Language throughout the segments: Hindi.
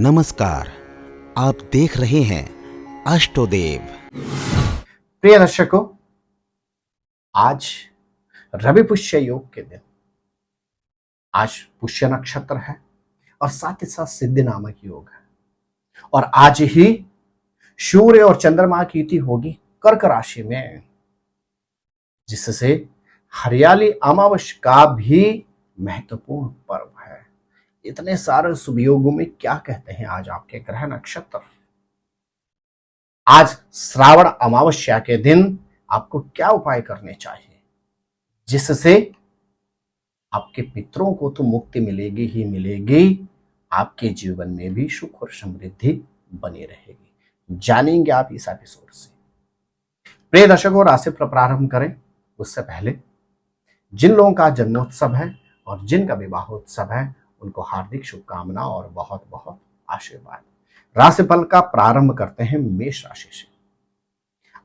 नमस्कार, आप देख रहे हैं अष्टोदेव। प्रिय दर्शकों, आज रवि पुष्य योग के दिन, आज पुष्य नक्षत्र है और साथ ही साथ सिद्धि नामक योग है। और आज ही सूर्य और चंद्रमा की युति होगी कर्क राशि में, जिससे हरियाली अमावस्या का भी महत्वपूर्ण पर्व है। इतने सारे शुभ योगों में क्या कहते हैं आज आपके ग्रह नक्षत्र। आज श्रावण अमावस्या के दिन आपको क्या उपाय करने चाहिए, जिससे आपके पितरों को तो मुक्ति मिलेगी ही मिलेगी, आपके जीवन में भी सुख और समृद्धि बनी रहेगी। जानेंगे आप इस एपिसोड से। प्रिय दर्शकों, राशि पर प्रारंभ करें उससे पहले जिन लोगों का जन्मोत्सव है और जिनका विवाहोत्सव है, उनको हार्दिक शुभकामना और बहुत बहुत आशीर्वाद। राशिफल का प्रारंभ करते हैं मेष राशि से।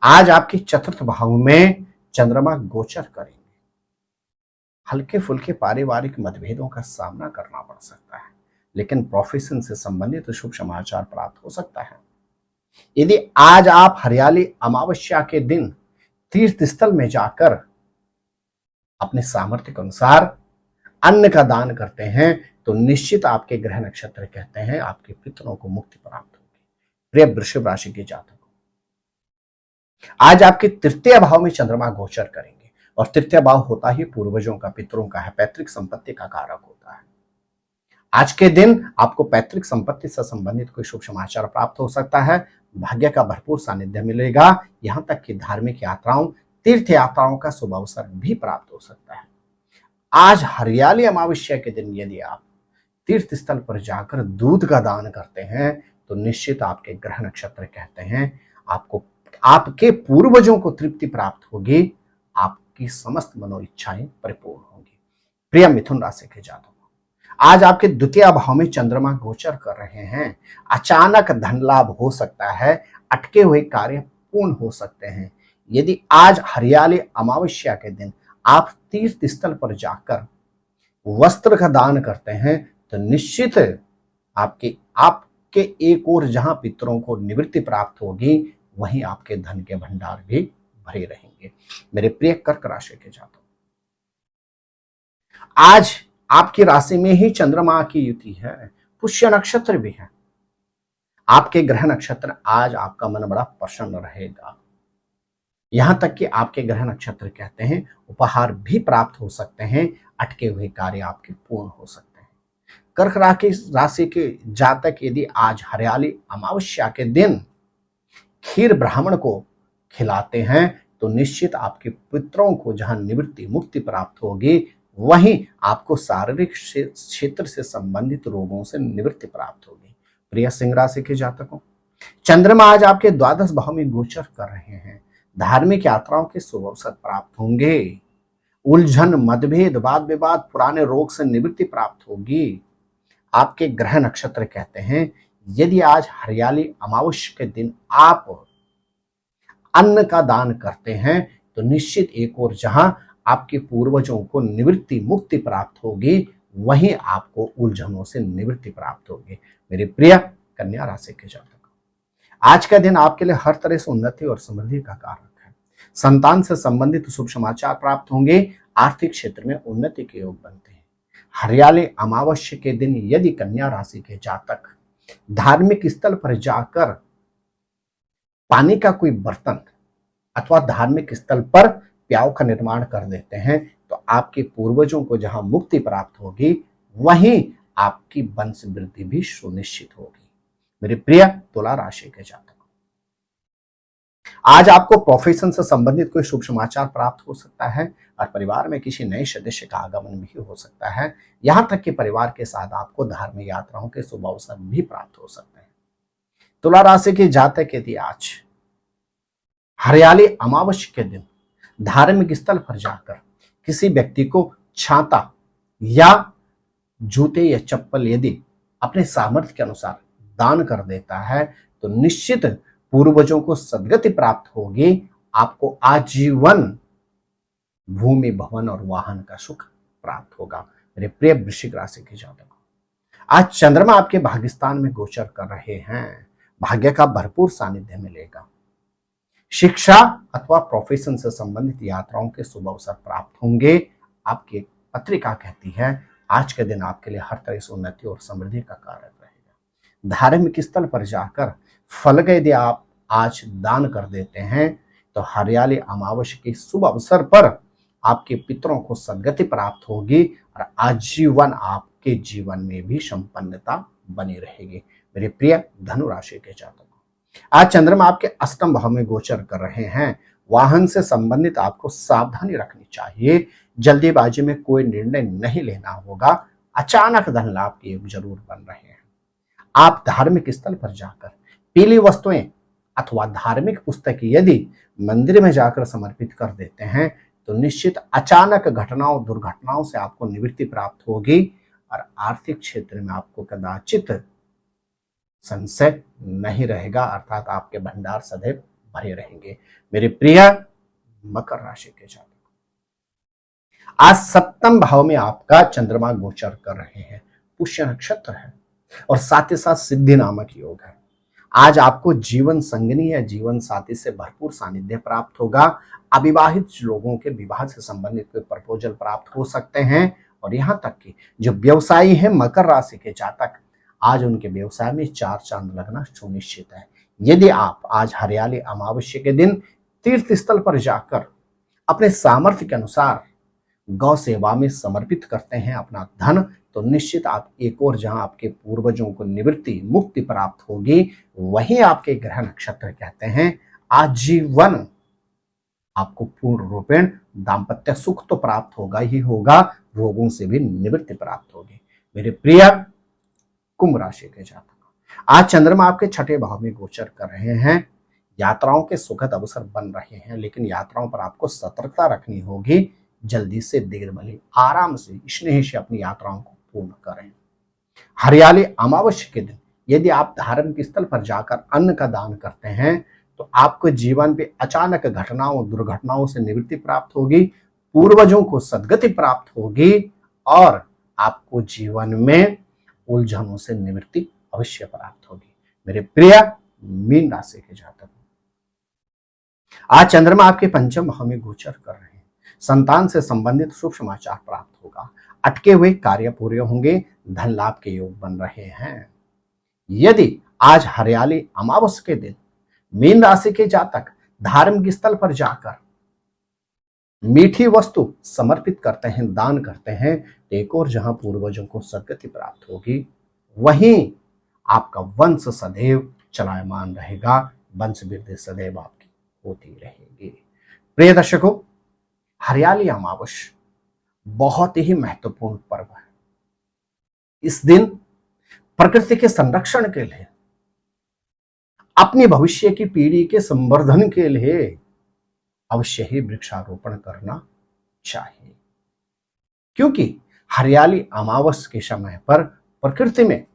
आज आपके चतुर्थ भाव में चंद्रमा गोचर करेंगे। हल्के फुल्के पारिवारिक मतभेदों का सामना करना पड़ सकता है, लेकिन प्रोफेशन से संबंधित शुभ समाचार प्राप्त हो सकता है। यदि आज आप हरियाली अमावस्या के दिन तीर्थ स्थल में जाकर अपने सामर्थ्य के अनुसार अन्न का दान करते हैं, तो निश्चित आपके ग्रह नक्षत्र कहते हैं आपके पितरों को मुक्ति प्राप्त होगी। प्रिय वृषभ राशि के जातकों, आज आपके तृतीय भाव में चंद्रमा गोचर करेंगे और तृतीय भाव होता ही पूर्वजों का, पितरों का है, पैतृक संपत्ति का कारक होता है। आज के दिन आपको पैतृक संपत्ति से संबंधित कोई शुभ समाचार प्राप्त हो सकता है। भाग्य का भरपूर सानिध्य मिलेगा। यहां तक कि धार्मिक यात्राओं, तीर्थ यात्राओं का शुभ अवसर भी प्राप्त हो सकता है। आज हरियाली अमावस्या के दिन यदि आप तीर्थ स्थल पर जाकर दूध का दान करते हैं, तो निश्चित आपके ग्रह नक्षत्र कहते हैं आपको, आपके पूर्वजों को तृप्ति प्राप्त होगी, आपकी समस्त मनो इच्छाएं परिपूर्ण होंगी। प्रिय मिथुन राशि के जातकों, आज आपके द्वितीय भाव में चंद्रमा गोचर कर रहे हैं। अचानक धन लाभ हो सकता है, अटके हुए कार्य पूर्ण हो सकते हैं। यदि आज हरियाली अमावस्या के दिन आप तीर्थ स्थल पर जाकर वस्त्र का दान करते हैं, तो निश्चित आपके एक ओर जहां पितरों को निवृत्ति प्राप्त होगी, वहीं आपके धन के भंडार भी भरे रहेंगे। मेरे प्रिय कर्क राशि के जातकों, आज आपकी राशि में ही चंद्रमा की युति है, पुष्य नक्षत्र भी है। आपके ग्रह नक्षत्र आज आपका मन बड़ा प्रसन्न रहेगा। यहां तक कि आपके ग्रह नक्षत्र कहते हैं उपहार भी प्राप्त हो सकते हैं, अटके हुए कार्य आपके पूर्ण हो सकते हैं। कर्क राशि के जातक यदि आज हरियाली अमावस्या के दिन खीर ब्राह्मण को खिलाते हैं, तो निश्चित आपके पितरों को जहां निवृत्ति मुक्ति प्राप्त होगी, वहीं आपको शारीरिक क्षेत्र से संबंधित रोगों से निवृत्ति प्राप्त होगी। प्रिय सिंह राशि के जातकों, चंद्रमा आज आपके द्वादश भाव में गोचर कर रहे हैं। धार्मिक यात्राओं के शुभ अवसर प्राप्त होंगे। उलझन, मतभेद, वाद विवाद, पुराने रोग से निवृत्ति प्राप्त होगी। आपके ग्रह नक्षत्र कहते हैं यदि आज हरियाली अमावस्या के दिन आप अन्न का दान करते हैं, तो निश्चित एक और जहां आपके पूर्वजों को निवृत्ति मुक्ति प्राप्त होगी, वहीं आपको उलझनों से निवृत्ति प्राप्त होगी। मेरे प्रिय कन्या राशि के जातक, आज का दिन आपके लिए हर तरह से उन्नति और समृद्धि का कारक है। संतान से संबंधित शुभ समाचार प्राप्त होंगे। आर्थिक क्षेत्र में उन्नति के योग बनते हैं। हरियाली अमावस्या के दिन यदि कन्या राशि के जातक धार्मिक स्थल पर जाकर पानी का कोई बर्तन अथवा धार्मिक स्थल पर प्याव का निर्माण कर देते हैं, तो आपके पूर्वजों को जहां मुक्ति प्राप्त होगी, वहीं आपकी वंश वृद्धि भी सुनिश्चित होगी। मेरे प्रिय तुला राशि के जातक, आज आपको प्रोफेशन से संबंधित कोई शुभ समाचार प्राप्त हो सकता है और परिवार में किसी नए सदस्य का आगमन भी हो सकता है। यहां तक कि परिवार के साथ आपको धार्मिक यात्राओं के शुभ अवसर भी प्राप्त हो सकते हैं। तुला राशि के जातक यदि आज हरियाली अमावस्या के दिन धार्मिक स्थल पर जाकर किसी व्यक्ति को छाता या जूते या चप्पल यदि अपने सामर्थ्य के अनुसार दान कर देता है, तो निश्चित पूर्वजों को सद्गति प्राप्त होगी। आपको आजीवन भूमि, भवन और वाहन का सुख प्राप्त होगा। मेरे प्रिय वृश्चिक राशि के जातकों, आज चंद्रमा आपके भाग्यस्थान में गोचर कर रहे हैं, भाग्य का भरपूर सानिध्य मिलेगा। शिक्षा अथवा प्रोफेशन से संबंधित यात्राओं के शुभ अवसर प्राप्त होंगे। आपकी पत्रिका कहती है आज के दिन आपके लिए हर तरह से उन्नति और समृद्धि का कारक रहेगा। धार्मिक स्थल पर जाकर फल का यदि आप आज दान कर देते हैं तो हरियाली अमावस्या के शुभ अवसर पर आपके पितरों को सद्गति प्राप्त होगी और आजीवन आपके जीवन में भी संपन्नता बनी रहेगी। मेरे प्रिय धनु राशि के जातकों, आज चंद्रमा आपके अष्टम भाव में गोचर कर रहे हैं। वाहन से संबंधित आपको सावधानी रखनी चाहिए। जल्दीबाजी में कोई निर्णय नहीं लेना होगा। अचानक धन लाभ के योग जरूर बन रहे हैं। आप धार्मिक स्थल पर जाकर पीली वस्तुएं अथवा धार्मिक पुस्तक यदि मंदिर में जाकर समर्पित कर देते हैं तो निश्चित अचानक घटनाओं दुर्घटनाओं से आपको निवृत्ति प्राप्त होगी और आर्थिक क्षेत्र में आपको कदाचित संशय नहीं रहेगा, अर्थात आपके भंडार सदैव भरे रहेंगे। मेरे प्रिय मकर राशि के जातक, आज सप्तम भाव में आपका चंद्रमा गोचर कर रहे हैं। पुष्य नक्षत्र है और साथ ही साथ सिद्धि नामक योग है। आज आपको जीवन संगनी या जीवन साथी से भरपूर सानिध्य प्राप्त होगा। अविवाहित लोगों के विवाह से संबंधित कोई प्रपोजल प्राप्त हो सकते हैं और यहां तक कि जो व्यवसायी हैं मकर राशि के जातक, आज उनके व्यवसाय में 4 चांद लगना सुनिश्चित है। यदि आप आज हरियाली अमावस्या के दिन तीर्थ स्थल पर जाकर अपने सामर्थ्य के अनुसार गौ सेवा में समर्पित करते हैं अपना धन, तो निश्चित आप एक और जहां आपके पूर्वजों को निवृत्ति मुक्ति प्राप्त होगी, वहीं आपके ग्रह नक्षत्र कहते हैं आजीवन आपको पूर्ण रूपेण दाम्पत्य सुख तो प्राप्त होगा ही होगा, रोगों से भी निवृत्ति प्राप्त होगी। मेरे प्रिय कुंभ राशि के जातक, आज चंद्रमा आपके छठे भाव में गोचर कर रहे हैं। यात्राओं के सुखद अवसर बन रहे हैं, लेकिन यात्राओं पर आपको सतर्कता रखनी होगी। जल्दी से देर भले आराम से स्नेह से अपनी यात्राओं को पूर्ण करें। हरियाली अमावस्या के दिन यदि आप धार्मिक स्थल पर जाकर अन्न का दान करते हैं तो आपको जीवन में अचानक घटनाओं दुर्घटनाओं से निवृत्ति प्राप्त होगी, पूर्वजों को सद्गति प्राप्त होगी और आपको जीवन में उलझनों से निवृत्ति अवश्य प्राप्त होगी। मेरे प्रिय मीन राशि के जातक, आज चंद्रमा आपके पंचम भाव में गोचर कर रहे हैं। संतान से संबंधित शुभ समाचार प्राप्त होगा। अटके हुए कार्य पूरे होंगे। धन लाभ के योग बन रहे हैं। यदि आज हरियाली अमावस्या के दिन मीन राशि के जातक धार्मिक स्थल पर जाकर मीठी वस्तु समर्पित करते हैं, दान करते हैं, तो एक और जहां पूर्वजों को सद्गति प्राप्त होगी, वहीं आपका वंश सदैव चलायमान रहेगा। वंश वृद्धि सदैव आपकी होती रहेगी। प्रिय दर्शकों, हरियाली अमावस्या बहुत ही महत्वपूर्ण पर्व है। इस दिन प्रकृति के संरक्षण के लिए, अपनी भविष्य की पीढ़ी के संवर्धन के लिए अवश्य ही वृक्षारोपण करना चाहिए, क्योंकि हरियाली अमावस्या के समय पर प्रकृति में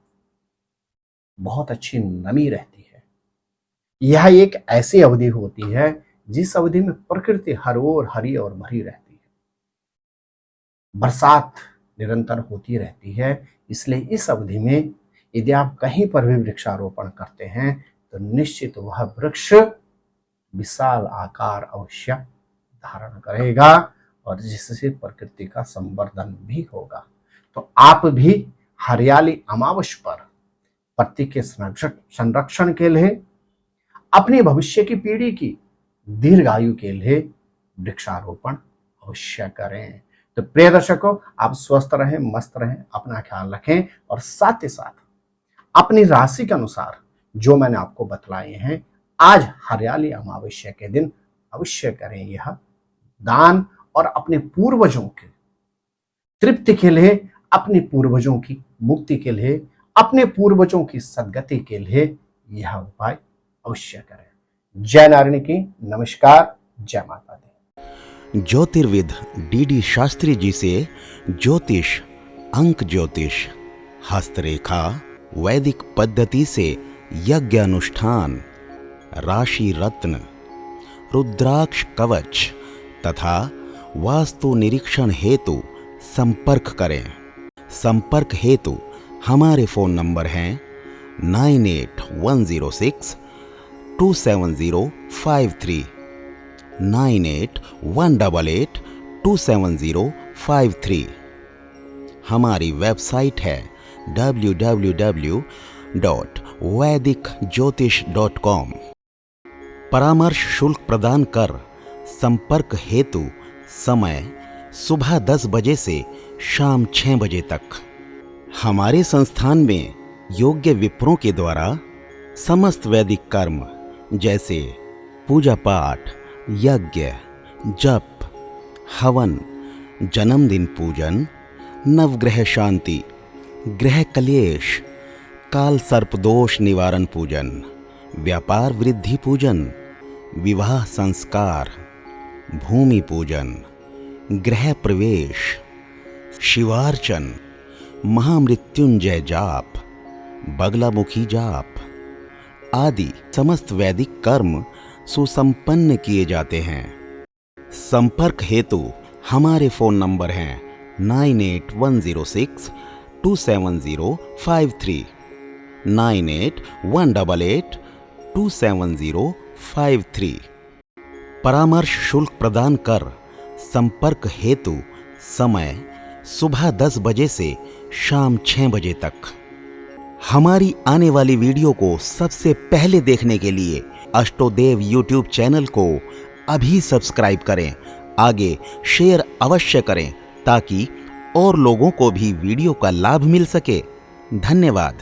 बहुत अच्छी नमी रहती है। यह एक ऐसी अवधि होती है जिस अवधि में प्रकृति हर ओर हरी और भरी रहती है। बरसात निरंतर होती रहती है, इसलिए इस अवधि में यदि आप कहीं पर भी वृक्षारोपण करते हैं तो निश्चित वह वृक्ष विशाल आकार अवश्य धारण करेगा और जिससे प्रकृति का संवर्धन भी होगा। तो आप भी हरियाली अमावस्या पर प्रकृति के संरक्षण के लिए, अपनी भविष्य की पीढ़ी की दीर्घायु के लिए वृक्षारोपण अवश्य करें। तो प्रिय दर्शकों, आप स्वस्थ रहें, मस्त रहें, अपना ख्याल रखें और साथ ही साथ अपनी राशि के अनुसार जो मैंने आपको बतलाए हैं, आज हरियाली अमावस्या के दिन अवश्य करें यह दान और अपने पूर्वजों के तृप्ति के लिए, अपने पूर्वजों की मुक्ति के लिए, अपने पूर्वजों की सद्गति के लिए यह उपाय अवश्य करें। जय नारायण की नमस्कार, जय माता दी। ज्योतिर्विद डीडी शास्त्री जी से ज्योतिष, अंक ज्योतिष, हस्तरेखा, वैदिक पद्धति से यज्ञ अनुष्ठान, राशि रत्न, रुद्राक्ष कवच तथा वास्तु निरीक्षण हेतु संपर्क करें। संपर्क हेतु हमारे फ़ोन नंबर हैं 9811062705 9818827053। हमारी वेबसाइट है www.vedicjyotish.com। परामर्श शुल्क प्रदान कर संपर्क हेतु समय सुबह 10 बजे से शाम 6 बजे तक। हमारे संस्थान में योग्य विप्रों के द्वारा समस्त वैदिक कर्म जैसे पूजा पाठ, यज्ञ, जप, हवन, जन्मदिन पूजन, नवग्रह शांति, गृह कलेश, काल सर्पदोष निवारण पूजन, व्यापार वृद्धि पूजन, विवाह संस्कार, भूमि पूजन, गृह प्रवेश, शिवार्चन, महामृत्युंजय जाप, बगलामुखी जाप आदि समस्त वैदिक कर्म सुसंपन्न किए जाते हैं। संपर्क हेतु हमारे फ़ोन नंबर हैं 9810627053 9818827053। परामर्श शुल्क प्रदान कर संपर्क हेतु समय सुबह 10 बजे से शाम 6 बजे तक। हमारी आने वाली वीडियो को सबसे पहले देखने के लिए अष्टोदेव यूट्यूब चैनल को अभी सब्सक्राइब करें। आगे शेयर अवश्य करें ताकि और लोगों को भी वीडियो का लाभ मिल सके। धन्यवाद।